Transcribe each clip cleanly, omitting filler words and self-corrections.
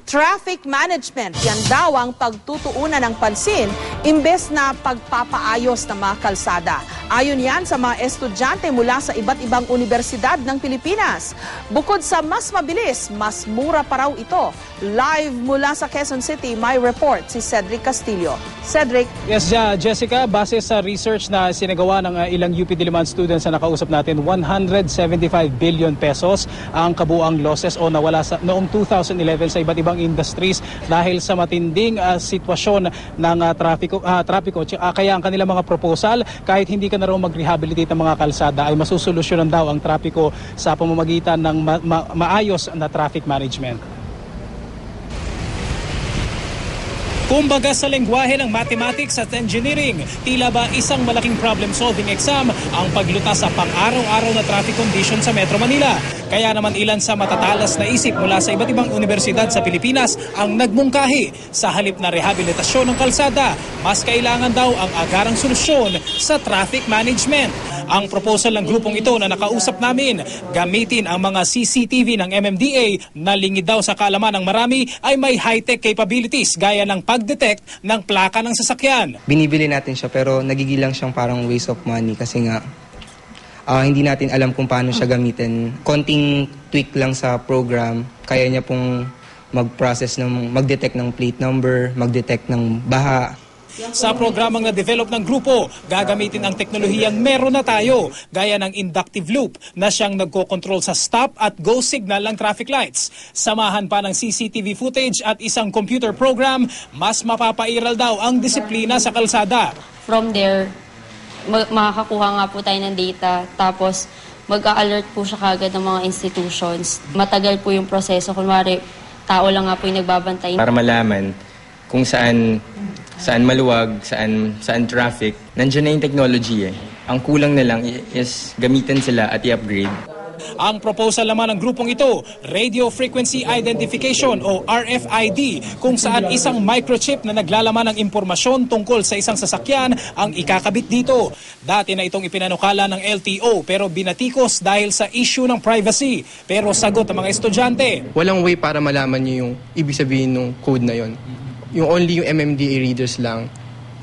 Traffic management, yan daw ang pagtutuunan ng pansin imbes na pagpapaayos ng mga kalsada. Ayon yan sa mga estudyante mula sa iba't ibang universidad ng Pilipinas. Bukod sa mas mabilis, mas mura pa raw ito. Live mula sa Quezon City, may report si Cedric Castillo. Cedric? Yes, Jessica, base sa research na sinagawa ng ilang UP Diliman students na nakausap natin, 175 billion pesos ang kabuang losses o nawala noong 2011 sa iba't ibang industries dahil sa matinding sitwasyon ng trapiko. Kaya ang kanilang mga proposal, kahit hindi ka na raw mag-rehabilitate ng mga kalsada, ay masusolusyonan daw ang trapiko sa pamamagitan ng maayos na traffic management. Kumbaga sa lengguwahe ng mathematics at engineering, tila ba isang malaking problem-solving exam ang paglutas sa pang-araw-araw na traffic condition sa Metro Manila. Kaya naman ilan sa matatalas na isip mula sa iba't ibang universidad sa Pilipinas ang nagmungkahi. Sa halip na rehabilitasyon ng kalsada, mas kailangan daw ang agarang solusyon sa traffic management. Ang proposal ng grupong ito na nakausap namin, gamitin ang mga CCTV ng MMDA na lingid daw sa kaalaman ng marami ay may high-tech capabilities gaya ng pag-detect ng plaka ng sasakyan. Binibili natin siya pero nagigilang siyang parang waste of money kasi nga hindi natin alam kung paano siya gamitin. Konting tweak lang sa program, kaya niya pong mag-detect ng plate number, mag-detect ng baha. Sa programang na-develop ng grupo, gagamitin ang teknolohiyang meron na tayo, gaya ng inductive loop na siyang nagko-control sa stop at go signal ng traffic lights. Samahan pa ng CCTV footage at isang computer program, mas mapapairal daw ang disiplina sa kalsada. From there, makakakuha nga po tayo ng data, tapos mag-a-alert po siya kagad ng mga institutions. Matagal po yung proseso, kunwari tao lang nga po yung nagbabantay. Para malaman kung saan maluwag, saan traffic. Nandiyan na yung technology eh. Ang kulang na lang is gamitin sila at i-upgrade. Ang proposal naman ng grupong ito, Radio Frequency Identification o RFID, kung saan isang microchip na naglalaman ng impormasyon tungkol sa isang sasakyan ang ikakabit dito. Dati na itong ipinanukala ng LTO pero binatikos dahil sa issue ng privacy. Pero sagot ng mga estudyante, walang way para malaman niyo yung ibig sabihin ng code na yon. Yung only yung MMDA readers lang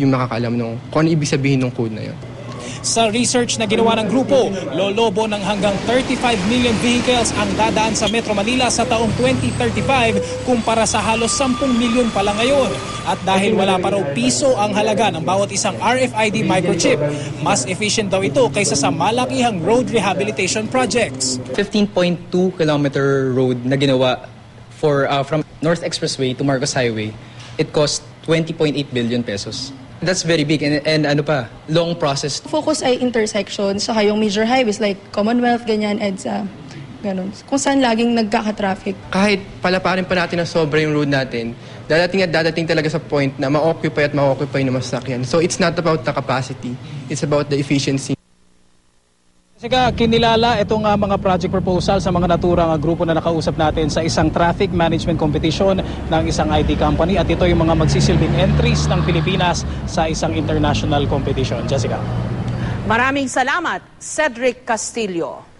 yung makakaalam kung ano ibig sabihin ng code na yun. Sa research na ginawa ng grupo, lolobo ng hanggang 35 million vehicles ang dadaan sa Metro Manila sa taong 2035 kumpara sa halos 10 milyon pa lang ngayon. At dahil wala pa raw piso ang halaga ng bawat isang RFID microchip, mas efficient daw ito kaysa sa malakihang road rehabilitation projects. 15.2 kilometer road na ginawa from North Expressway to Marcos Highway, it cost 20.8 billion pesos. That's very big and long process. Focus ay intersections, saka yung major highways like Commonwealth, ganyan, EDSA, ganun. Kung saan laging nagkaka-traffic. Kahit palaparin pa natin ng sobra yung road natin, dadating talaga sa point na ma-occupy ng masakyan. So it's not about the capacity, it's about the efficiency. Sika, kinilala itong mga project proposal sa mga naturang grupo na nakausap natin sa isang traffic management competition ng isang IT company at ito yung mga magsisilbing entries ng Pilipinas sa isang international competition. Jessica. Maraming salamat, Cedric Castillo.